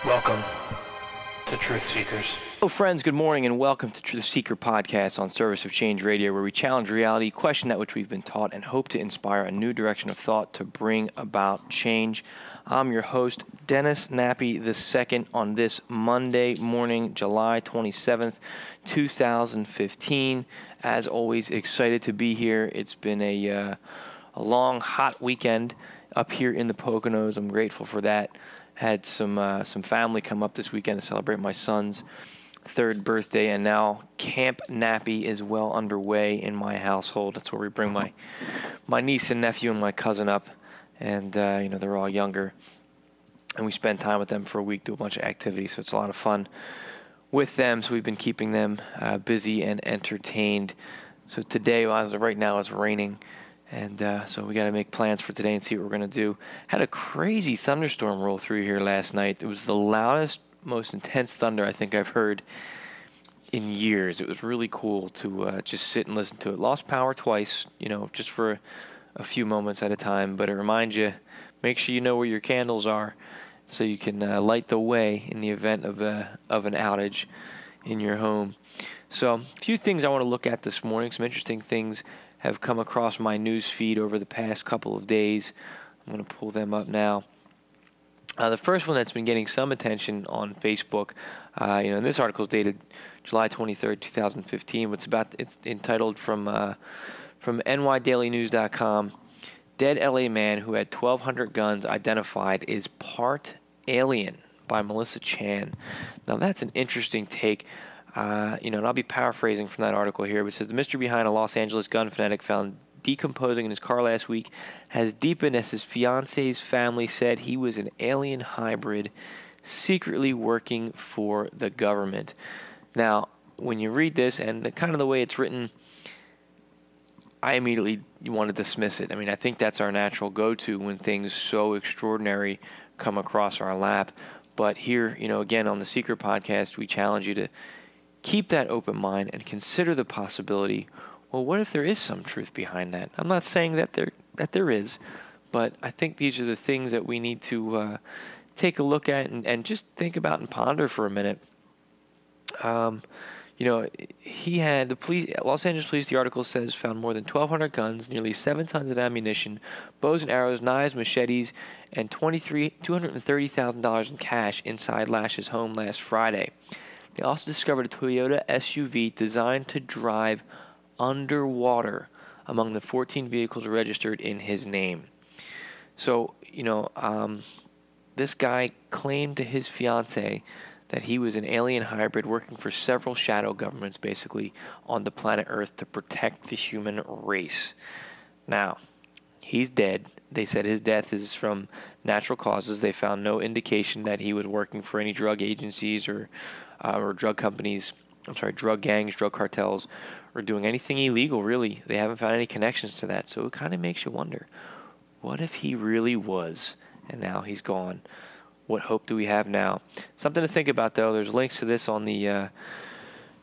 Welcome to Truth Seekers. Hello, friends. Good morning, and welcome to the Seiker Podcast on Service of Change Radio, where we challenge reality, question that which we've been taught, and hope to inspire a new direction of thought to bring about change. I'm your host, Dennis Nappy II, on this Monday morning, July 27th, 2015. As always, excited to be here. It's been a long, hot weekend up here in the Poconos. I'm grateful for that. Had some family come up this weekend to celebrate my son's third birthday, and now Camp Nappy is well underway in my household. That's where we bring my niece and nephew and my cousin up, and they're all younger, and we spend time with them for a week, do a bunch of activities, so it's a lot of fun with them. So we've been keeping them busy and entertained. So today, right now, it's raining. And so we got to make plans for today and see what we're going to do. Had a crazy thunderstorm roll through here last night. It was the loudest, most intense thunder I think I've heard in years. It was really cool to just sit and listen to it. Lost power twice, just for a few moments at a time. But it reminds you, make sure you know where your candles are so you can light the way in the event of an outage in your home. So a few things I want to look at this morning, some interesting things have come across my news feed over the past couple of days. I'm going to pull them up now. The first one that's been getting some attention on Facebook, and this article is dated July 23rd, 2015, but it's entitled from nydailynews.com, Dead LA Man Who Had 1,200 Guns Identified is Part Alien, by Melissa Chan. Now that's an interesting take. And I'll be paraphrasing from that article here, but it says the mystery behind a Los Angeles gun fanatic found decomposing in his car last week has deepened as his fiance's family said he was an alien hybrid secretly working for the government. Now, when you read this and the way it's written, I immediately want to dismiss it. I mean, I think that's our natural go-to when things so extraordinary come across our lap. But here, again, on the Seiker Podcast, we challenge you to keep that open mind and consider the possibility, well, what if there is some truth behind that? I'm not saying that there is, but I think these are the things that we need to take a look at and just think about and ponder for a minute. He had Los Angeles police, the article says, found more than 1,200 guns, nearly 7 tons of ammunition, bows and arrows, knives, machetes, and $230,000 in cash inside Lash's home last Friday. They also discovered a Toyota SUV designed to drive underwater among the 14 vehicles registered in his name. So, this guy claimed to his fiancée that he was an alien hybrid working for several shadow governments, basically, on the planet Earth to protect the human race. Now, he's dead. They said his death is from natural causes. They found no indication that he was working for any drug agencies or drug companies, drug gangs, drug cartels, or doing anything illegal, really. They haven't found any connections to that. So it kind of makes you wonder, what if he really was, and now he's gone? What hope do we have now? Something to think about, though. There's links to this on the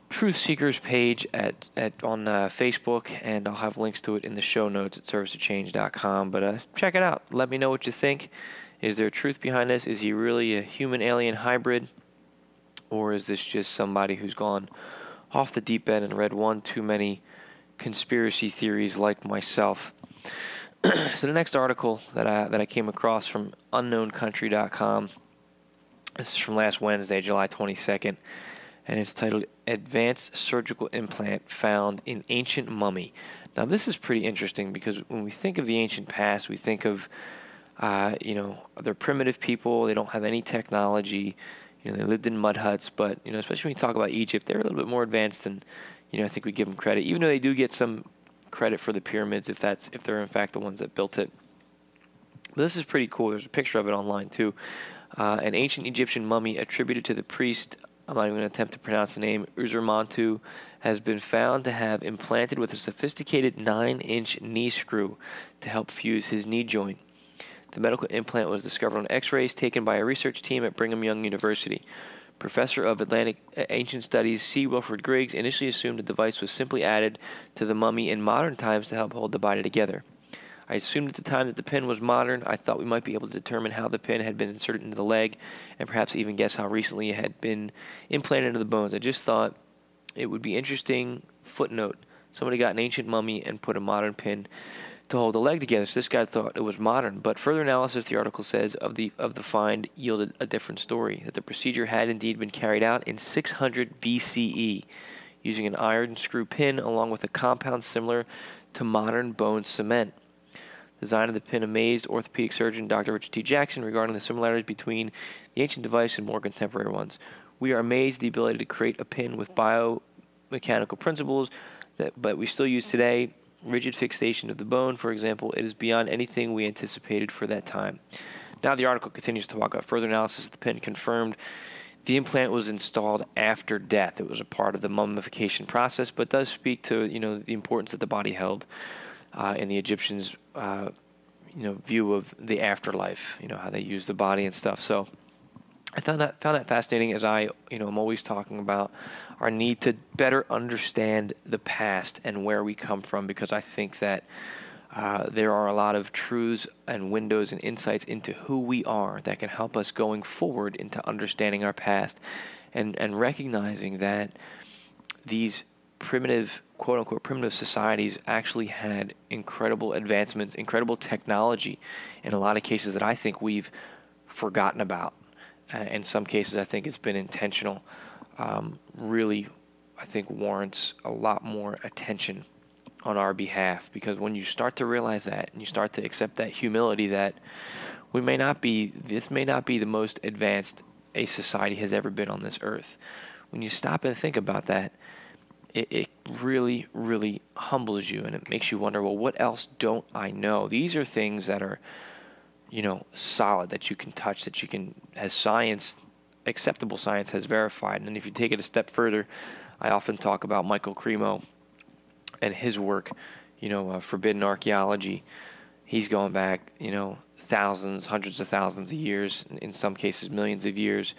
Truth Seekers page on Facebook, and I'll have links to it in the show notes at serviceofchange.com. But check it out. Let me know what you think. Is there truth behind this? Is he really a human-alien hybrid? Or is this just somebody who's gone off the deep end and read one too many conspiracy theories like myself? So the next article that I came across from unknowncountry.com This is from last Wednesday, July 22nd, and it's titled Advanced Surgical Implant Found in Ancient Mummy. Now, this is pretty interesting because when we think of the ancient past, we think of, they're primitive people. They don't have any technology. They lived in mud huts, but, especially when you talk about Egypt, they're a little bit more advanced than, I think we give them credit, even though they do get some credit for the pyramids if they're in fact the ones that built it. But this is pretty cool. There's a picture of it online, too. An ancient Egyptian mummy attributed to the priest, I'm not even going to attempt to pronounce the name, Uzurmantu, has been found to have implanted with a sophisticated 9-inch knee screw to help fuse his knee joint. The medical implant was discovered on X-rays taken by a research team at Brigham Young University. Professor of Atlantic Ancient Studies C. Wilfred Griggs initially assumed the device was simply added to the mummy in modern times to help hold the body together. I assumed at the time that the pin was modern. I thought we might be able to determine how the pin had been inserted into the leg and perhaps even guess how recently it had been implanted into the bones. I just thought it would be interesting. Footnote, somebody got an ancient mummy and put a modern pin to hold the leg together. So this guy thought it was modern. But further analysis, the article says, of the find yielded a different story, that the procedure had indeed been carried out in 600 BCE using an iron screw pin along with a compound similar to modern bone cement. The design of the pin amazed orthopedic surgeon Dr. Richard T. Jackson regarding the similarities between the ancient device and more contemporary ones. We are amazed at the ability to create a pin with biomechanical principles but we still use today. Rigid fixation of the bone, for example, it is beyond anything we anticipated for that time. Now the article continues to talk about further analysis of the pin confirmed the implant was installed after death. It was a part of the mummification process, but does speak to the importance that the body held in the Egyptians' view of the afterlife. How they used the body and stuff. So I found that fascinating, as I'm always talking about our need to better understand the past and where we come from, because I think that there are a lot of truths and windows and insights into who we are that can help us going forward into understanding our past and recognizing that these primitive, quote-unquote, primitive societies actually had incredible advancements, incredible technology in a lot of cases that I think we've forgotten about. In some cases, I think it's been intentional. Really, I think warrants a lot more attention on our behalf, because when you start to realize that and you start to accept that humility that this may not be the most advanced a society has ever been on this earth. When you stop and think about that, it really, really humbles you, and it makes you wonder, well, what else don't I know? These are things that are, solid, that you can touch, that you can, as science, acceptable science has verified. And if you take it a step further, I often talk about Michael Cremo and his work, forbidden archaeology. He's going back, thousands, hundreds of thousands of years, in some cases millions of years,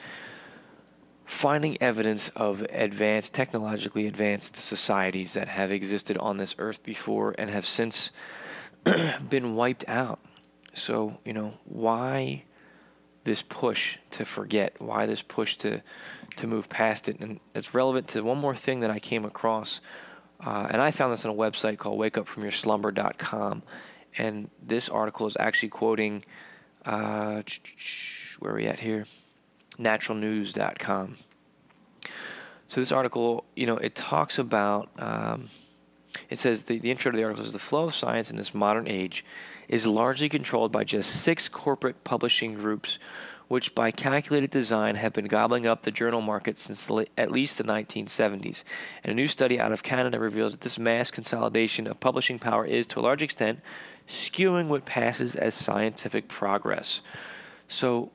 finding evidence of technologically advanced societies that have existed on this earth before and have since been wiped out. So, why this push to forget? Why this push to move past it? And it's relevant to one more thing that I came across. And I found this on a website called wakeupfromyourslumber.com. And this article is actually quoting, where are we at here? naturalnews.com. So this article, it talks about, it says, the intro to the article is, the flow of science in this modern age is largely controlled by just 6 corporate publishing groups, which by calculated design have been gobbling up the journal market since at least the 1970s. And a new study out of Canada reveals that this mass consolidation of publishing power is, to a large extent, skewing what passes as scientific progress. So,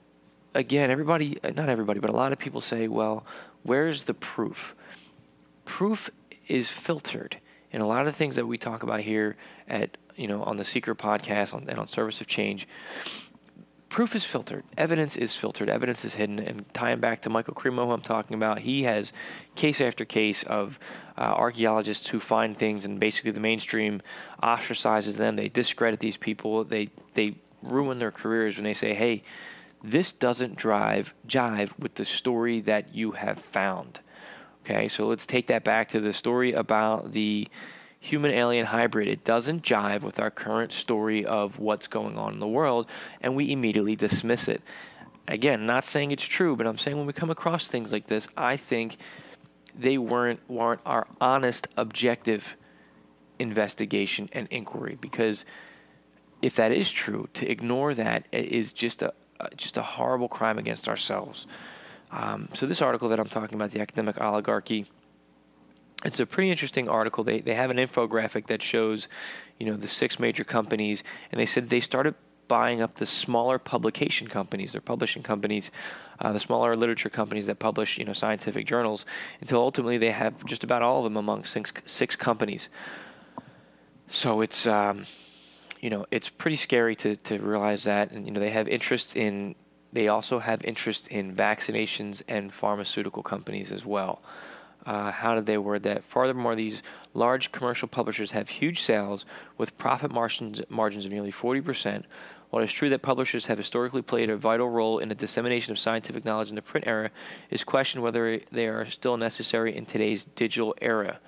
again, not everybody, but a lot of people say, well, where's the proof? Proof is filtered. And a lot of things that we talk about here at, on the Seiker Podcast and on Service of Change, proof is filtered. Evidence is filtered. Evidence is hidden. And tying back to Michael Cremo, who I'm talking about, he has case after case of archaeologists who find things, and basically the mainstream ostracizes them. They discredit these people. They ruin their careers when they say, hey, this doesn't jive with the story that you have found. Okay, so let's take that back to the story about the human-alien hybrid. It doesn't jive with our current story of what's going on in the world, and we immediately dismiss it. again, not saying it's true, but I'm saying when we come across things like this, I think they warrant our honest, objective investigation and inquiry. Because if that is true, to ignore that is just a horrible crime against ourselves. So this article that I'm talking about, the Academic Oligarchy, it's a pretty interesting article. They have an infographic that shows, the 6 major companies, and they said they started buying up the smaller publication companies, their publishing companies, the smaller literature companies that publish, scientific journals, until ultimately they have just about all of them among six companies. So it's, it's pretty scary to realize that, and they also have interest in vaccinations and pharmaceutical companies as well. How did they word that? Furthermore, these large commercial publishers have huge sales with profit margins of nearly 40%. While it is true that publishers have historically played a vital role in the dissemination of scientific knowledge in the print era, it is questioned whether they are still necessary in today's digital era.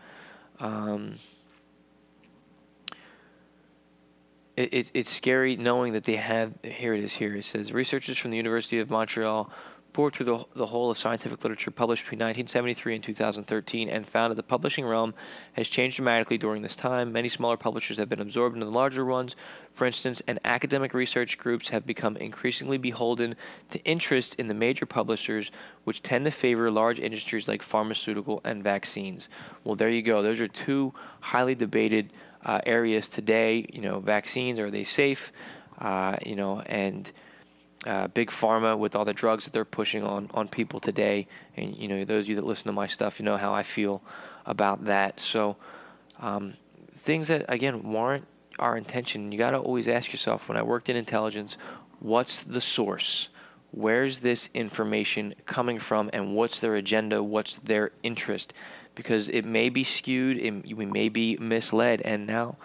It's scary knowing that they have. Here it is. Here it says researchers from the University of Montreal poured through the whole of scientific literature published between 1973 and 2013 and found that the publishing realm has changed dramatically during this time. Many smaller publishers have been absorbed into the larger ones. For instance, and academic research groups have become increasingly beholden to interest in the major publishers, which tend to favor large industries like pharmaceutical and vaccines. Well, there you go. Those are 2 highly debated areas today. Vaccines, are they safe? And big pharma with all the drugs that they're pushing on people today. And, those of you that listen to my stuff, you know how I feel about that. So things that, again, warrant our attention. You got to always ask yourself, when I worked in intelligence, what's the source? Where's this information coming from, and what's their agenda? What's their interest? Because it may be skewed, we may be misled, and now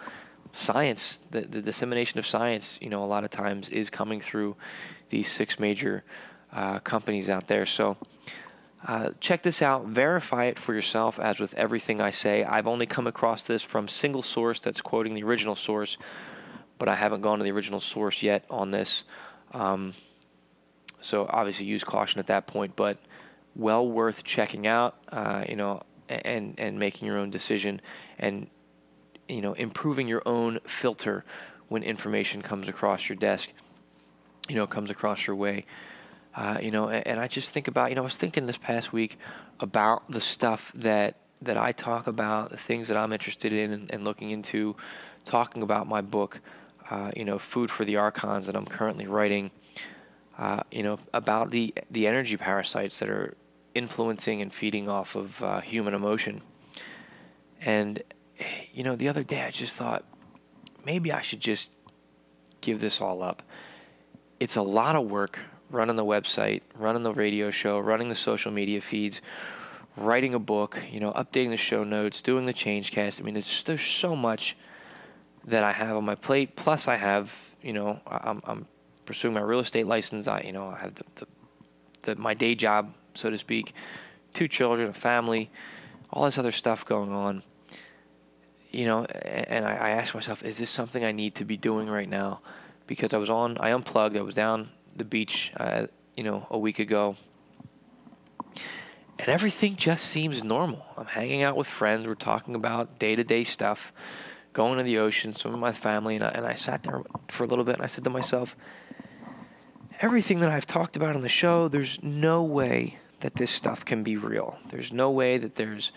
science, the dissemination of science, a lot of times is coming through these 6 major companies out there. So check this out. Verify it for yourself. As with everything I say, I've only come across this from single source that's quoting the original source, but I haven't gone to the original source yet on this. So obviously use caution at that point, but well worth checking out, and making your own decision, and improving your own filter when information comes across your desk, comes across your way. And I just think about, I was thinking this past week about the stuff that I talk about, the things that I'm interested in and looking into, talking about my book, Food for the Archons, that I'm currently writing, about the energy parasites that are influencing and feeding off of human emotion. And, the other day I just thought, maybe I should just give this all up. It's a lot of work running the website, running the radio show, running the social media feeds, writing a book, updating the show notes, doing the Changecast. I mean, there's so much that I have on my plate. Plus I have, I'm pursuing my real estate license. I have my day job, so to speak, 2 children, a family, all this other stuff going on. And I asked myself, is this something I need to be doing right now? Because I unplugged, I was down the beach, a week ago, and everything just seems normal. I'm hanging out with friends, we're talking about day-to-day stuff, going to the ocean, some of my family, and I sat there for a little bit, and I said to myself, everything that I've talked about on the show, there's no way that this stuff can be real. There's no way that there's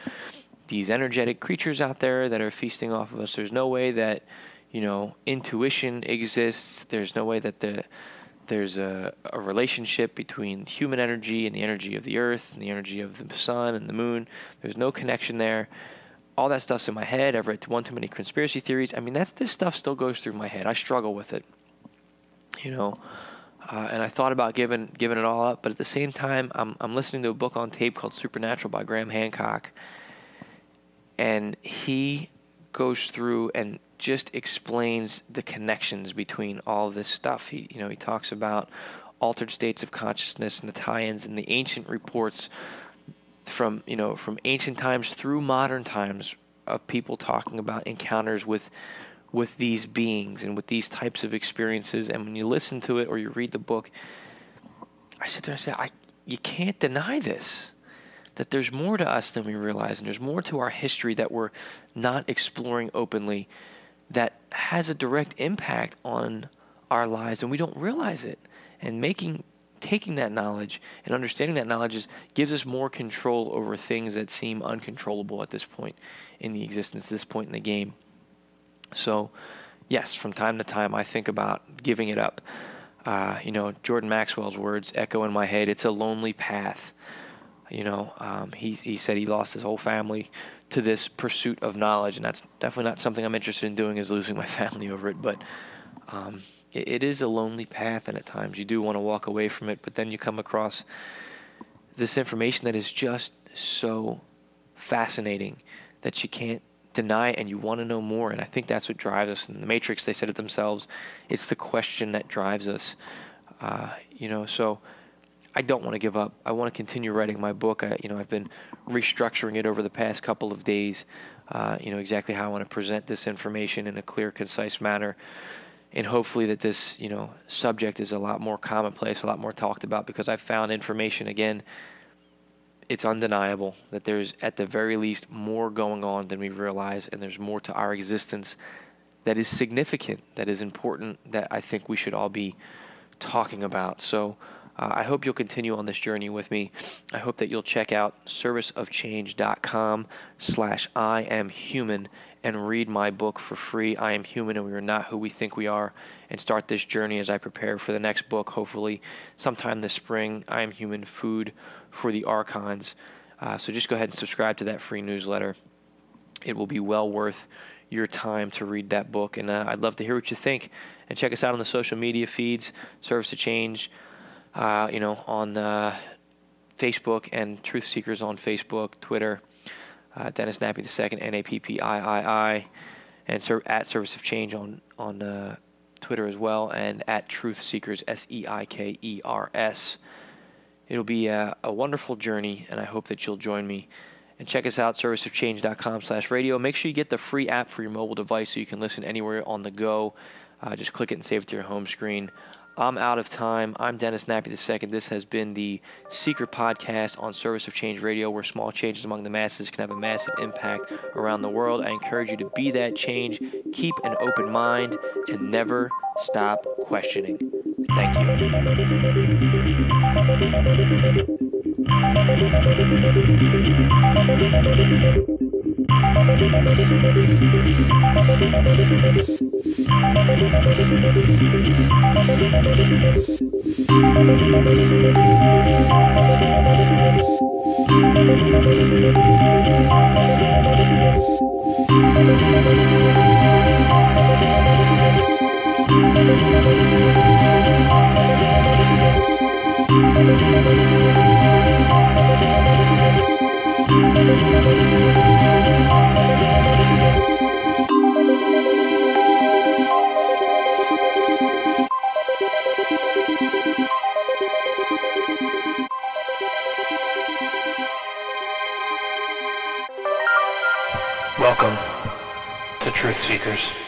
these energetic creatures out there that are feasting off of us. There's no way that, intuition exists. There's no way that there's a relationship between human energy and the energy of the earth and the energy of the sun and the moon. There's no connection there. All that stuff's in my head. I've read one too many conspiracy theories. I mean, this stuff still goes through my head. I struggle with it, and I thought about giving it all up. But at the same time, I'm listening to a book on tape called Supernatural by Graham Hancock. And he goes through and just explains the connections between all of this stuff. He talks about altered states of consciousness and the tie-ins and the ancient reports from ancient times through modern times of people talking about encounters with these beings and with these types of experiences. And when you listen to it or you read the book, I sit there and say, you can't deny this, that there's more to us than we realize, and there's more to our history that we're not exploring openly that has a direct impact on our lives, and we don't realize it. And taking that knowledge and understanding that knowledge gives us more control over things that seem uncontrollable at this point in the existence, this point in the game. So, yes, from time to time, I think about giving it up. Jordan Maxwell's words echo in my head. It's a lonely path. He said he lost his whole family to this pursuit of knowledge, and that's definitely not something I'm interested in doing, is losing my family over it. But it is a lonely path, and at times you do want to walk away from it, but then you come across this information that is just so fascinating that you can't deny it, and you want to know more. And I think that's what drives us. In the Matrix, they said it themselves, it's the question that drives us. So I don't want to give up. I want to continue writing my book. I've been restructuring it over the past couple of days, exactly how I want to present this information in a clear, concise manner. And hopefully that this, subject is a lot more commonplace, a lot more talked about, because I've found information, again, it's undeniable that there's at the very least more going on than we realize, and there's more to our existence that is significant, that is important, that I think we should all be talking about. So I hope you'll continue on this journey with me. I hope that you'll check out serviceofchange.com/IamHuman and read my book for free, I Am Human and We Are Not Who We Think We Are, and start this journey as I prepare for the next book, hopefully sometime this spring, I Am Human, Food for the Archons. So just go ahead and subscribe to that free newsletter. It will be well worth your time to read that book, and I'd love to hear what you think. And check us out on the social media feeds, Service of Change, on Facebook, and Truth Seekers on Facebook, Twitter, Dennis Nappy II, Nappii, and at Service of Change on Twitter as well, and at Truth Seekers, Seikers. It'll be a wonderful journey, and I hope that you'll join me. And check us out, serviceofchange.com/radio. Make sure you get the free app for your mobile device so you can listen anywhere on the go. Just click it and save it to your home screen. I'm out of time. I'm Dennis Nappy II. This has been the Seiker Podcast on Service of Change Radio, where small changes among the masses can have a massive impact around the world. I encourage you to be that change, keep an open mind, and never stop questioning. Thank Welcome to Truth Seekers.